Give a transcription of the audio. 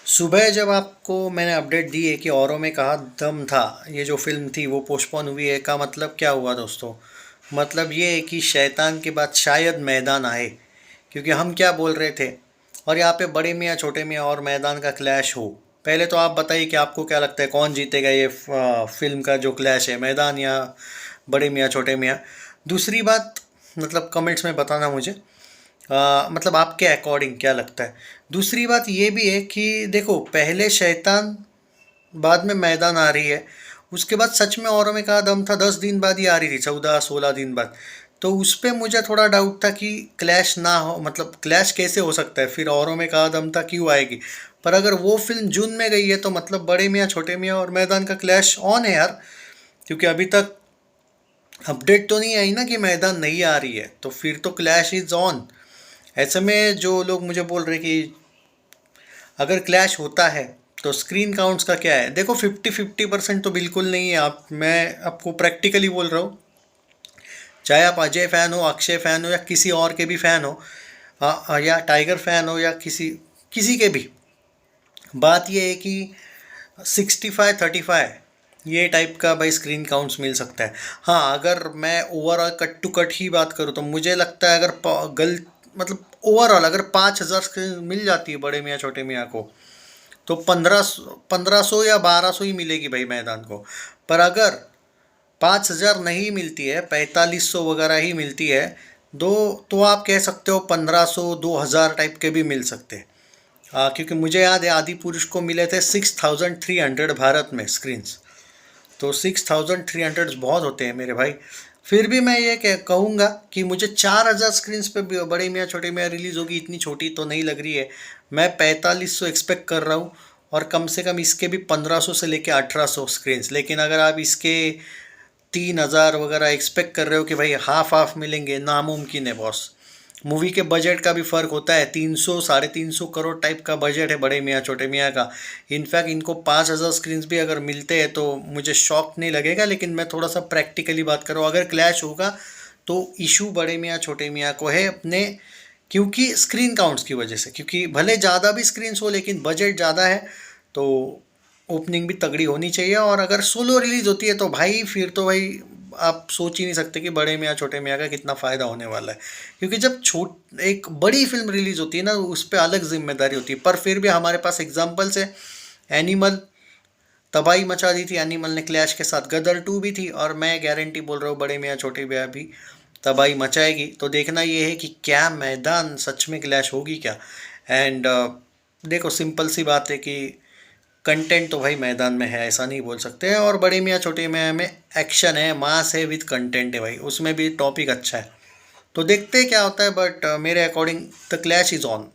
सुबह जब आपको मैंने अपडेट दी है कि औरों में कहा दम था, ये जो फिल्म थी वो पोस्टपोन हुई है, का मतलब क्या हुआ दोस्तों? मतलब ये है कि शैतान के बाद शायद मैदान आए। क्योंकि हम क्या बोल रहे थे, और यहाँ पे बड़े मियाँ छोटे मियाँ और मैदान का क्लैश हो। पहले तो आप बताइए कि आपको क्या लगता है कौन जीतेगा ये फिल्म का जो क्लैश है, मैदान या बड़े मियाँ छोटे मियाँ? दूसरी बात, मतलब कमेंट्स में बताना मुझे, मतलब आपके अकॉर्डिंग क्या लगता है? दूसरी बात ये भी है कि देखो, पहले शैतान बाद में मैदान आ रही है, उसके बाद सच में औरों में कहा दम था 10 दिन बाद ही आ रही थी, 14-16 दिन बाद। तो उस पे मुझे थोड़ा डाउट था कि क्लैश ना हो, मतलब क्लैश कैसे हो सकता है, फिर औरों में कहा दम था क्यों आएगी? पर अगर वो फिल्म जून में गई है तो मतलब बड़े मियाँ छोटे मियाँ और मैदान का क्लैश ऑन है यार। क्योंकि अभी तक अपडेट तो नहीं आई ना कि मैदान नहीं आ रही है, तो फिर तो क्लैश इज ऑन। ऐसे में जो लोग मुझे बोल रहे कि अगर क्लैश होता है तो स्क्रीन काउंट्स का क्या है, देखो 50-50% तो बिल्कुल नहीं है। आप, मैं आपको प्रैक्टिकली बोल रहा हूँ। चाहे आप अजय फ़ैन हो, अक्षय फ़ैन हो, या किसी और के भी फ़ैन हो, या टाइगर फ़ैन हो, या किसी किसी के भी, बात ये है कि 65-35 ये टाइप का भाई स्क्रीन काउंट्स मिल सकता है। हाँ, अगर मैं ओवरऑल कट टू कट ही बात करूँ तो मुझे लगता है अगर मतलब ओवरऑल अगर 5,000 स्क्रीन मिल जाती है बड़े मियाँ छोटे मियाँ को, तो 1500 या 1200 ही मिलेगी भाई मैदान को। पर अगर 5,000 नहीं मिलती है, 4500 वगैरह ही मिलती है, दो, तो आप कह सकते हो 1500 2000 टाइप के भी मिल सकते हैं। क्योंकि मुझे याद है आदि पुरुष को मिले थे 6300 भारत में स्क्रीन्स। तो 6300 बहुत होते हैं मेरे भाई। फिर भी मैं ये कहूँगा कि मुझे 4,000 स्क्रीन्स पे भी बड़े मियाँ छोटे मियाँ रिलीज़ होगी, इतनी छोटी तो नहीं लग रही है। मैं 4500 एक्सपेक्ट कर रहा हूँ, और कम से कम इसके भी 1500 से लेके 1800 स्क्रीन्स। लेकिन अगर आप इसके 3,000 वगैरह एक्सपेक्ट कर रहे हो कि भाई हाफ हाफ मिलेंगे, नामुमकिन है बॉस। मूवी के बजट का भी फ़र्क होता है, 300 350 करोड़ टाइप का बजट है बड़े मियाँ छोटे मियाँ का। इनफैक्ट इनको 5,000 स्क्रीन्स भी अगर मिलते हैं तो मुझे शॉक नहीं लगेगा। लेकिन मैं थोड़ा सा प्रैक्टिकली बात कर रहा हूँ, अगर क्लैश होगा तो इशू बड़े मियाँ छोटे मियाँ को है अपने, क्योंकि स्क्रीन काउंट्स की वजह से। क्योंकि भले ज़्यादा भी स्क्रीन्स हो लेकिन बजट ज़्यादा है, तो ओपनिंग भी तगड़ी होनी चाहिए। और अगर सोलो रिलीज़ होती है तो भाई फिर तो भाई आप सोच ही नहीं सकते कि बड़े मियाँ छोटे मियाँ का कितना फ़ायदा होने वाला है। क्योंकि जब एक बड़ी फिल्म रिलीज़ होती है ना, उस पर अलग जिम्मेदारी होती है। पर फिर भी हमारे पास एग्जाम्पल्स है। एनिमल तबाही मचा दी थी एनिमल ने क्लैश के साथ, गदर 2 भी थी, और मैं गारंटी बोल रहा हूँ बड़े मियाँ छोटे मियाँ भी तबाही मचाएगी। तो देखना ये है कि क्या मैदान सच में क्लैश होगी क्या। एंड देखो, सिंपल सी बात है कि कंटेंट तो भाई मैदान में है, ऐसा नहीं बोल सकते। और बड़े मियाँ छोटे मियाँ में एक्शन है, मास है, विद कंटेंट है भाई, उसमें भी टॉपिक अच्छा है। तो देखते हैं क्या होता है, बट मेरे according the clash is on.